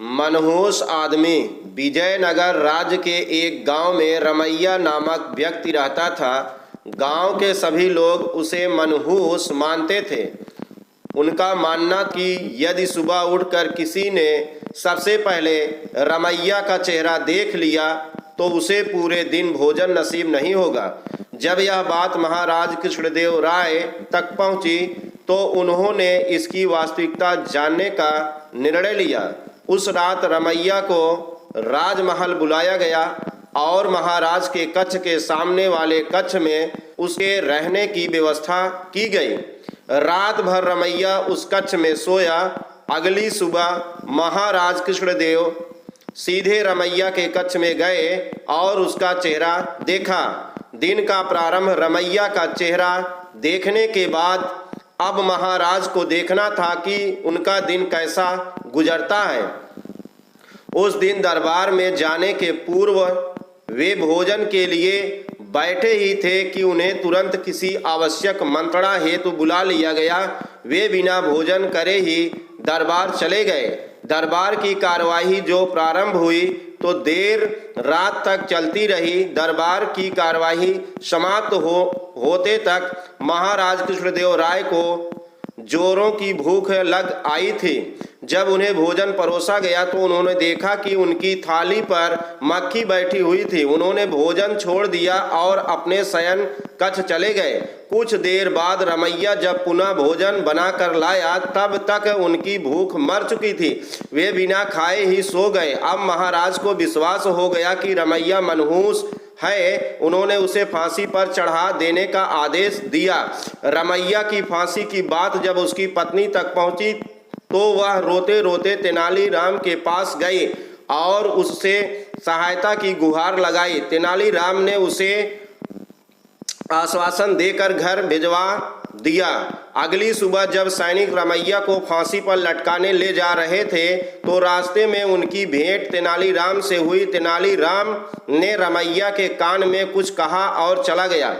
मनहूस आदमी। विजयनगर राज्य के एक गांव में रमैया नामक व्यक्ति रहता था। गांव के सभी लोग उसे मनहूस मानते थे। उनका मानना कि यदि सुबह उठकर किसी ने सबसे पहले रमैया का चेहरा देख लिया तो उसे पूरे दिन भोजन नसीब नहीं होगा। जब यह बात महाराज कृष्णदेव राय तक पहुंची तो उन्होंने इसकी वास्तविकता जानने का निर्णय लिया। उस रात रमैया को राजमहल बुलाया गया और महाराज के कक्ष के सामने वाले कक्ष में उसके रहने की व्यवस्था की गई। रात भर रमैया उस कक्ष में सोया। अगली सुबह महाराज कृष्णदेव सीधे रमैया के कक्ष में गए और उसका चेहरा देखा। दिन का प्रारंभ रमैया का चेहरा देखने के बाद अब महाराज को देखना था कि उनका दिन कैसा गुजरता है। उस दिन दरबार में जाने के पूर्व वे भोजन के लिए बैठे ही थे कि उन्हें तुरंत किसी आवश्यक मंत्रणा हेतु बुला लिया गया। वे बिना भोजन करे ही दरबार चले गए। दरबार की कार्यवाही जो प्रारंभ हुई तो देर रात तक चलती रही। दरबार की कार्यवाही समाप्त होते तक महाराज कृष्णदेव राय को जोरों की भूख लग आई थी। जब उन्हें भोजन परोसा गया तो उन्होंने देखा कि उनकी थाली पर मक्खी बैठी हुई थी। उन्होंने भोजन छोड़ दिया और अपने शयन कक्ष चले गए। कुछ देर बाद रमैया जब पुनः भोजन बनाकर लाया तब तक उनकी भूख मर चुकी थी। वे बिना खाए ही सो गए। अब महाराज को विश्वास हो गया कि रमैया मनहूस है। उन्होंने उसे फांसी पर चढ़ा देने का आदेश दिया। रमैया की फांसी की बात जब उसकी पत्नी तक पहुंची तो वह रोते रोते तेनालीराम के पास गई और उससे सहायता की गुहार लगाई। तेनालीराम ने उसे आश्वासन देकर घर भिजवा दिया। अगली सुबह जब सैनिक रमैया को फांसी पर लटकाने ले जा रहे थे तो रास्ते में उनकी भेंट तेनालीराम से हुई। तेनालीराम ने रमैया के कान में कुछ कहा और चला गया।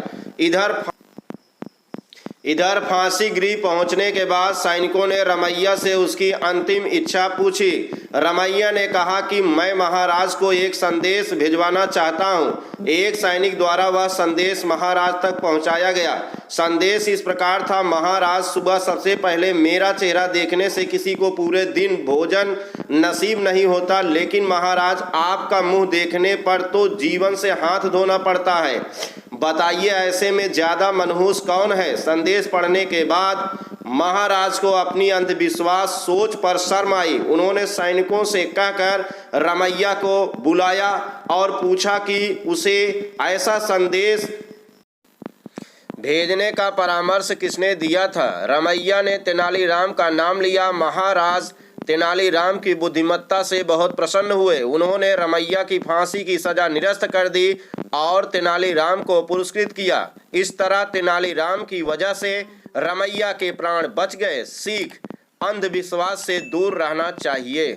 इधर फांसी गृह पहुंचने के बाद सैनिकों ने रमैया से उसकी अंतिम इच्छा पूछी। रमैया ने कहा कि मैं महाराज को एक संदेश भिजवाना चाहता हूं। एक सैनिक द्वारा वह संदेश महाराज तक पहुंचाया गया। संदेश इस प्रकार था, महाराज, सुबह सबसे पहले मेरा चेहरा देखने से किसी को पूरे दिन भोजन नसीब नहीं होता, लेकिन महाराज आपका मुंह देखने पर तो जीवन से हाथ धोना पड़ता है। बताइए ऐसे में ज्यादा मनहूस कौन है। संदेश पढ़ने के बाद महाराज को अपनी अंधविश्वास सोच पर शर्म आई। उन्होंने सैनिकों से कहकर रमैया को बुलाया और पूछा कि उसे ऐसा संदेश भेजने का परामर्श किसने दिया था। रमैया ने तेनालीराम का नाम लिया। महाराज तेनालीराम की बुद्धिमत्ता से बहुत प्रसन्न हुए। उन्होंने रमैया की फांसी की सजा निरस्त कर दी और तेनालीराम को पुरस्कृत किया। इस तरह तेनालीराम की वजह से रमैया के प्राण बच गए। सीख: अंधविश्वास से दूर रहना चाहिए।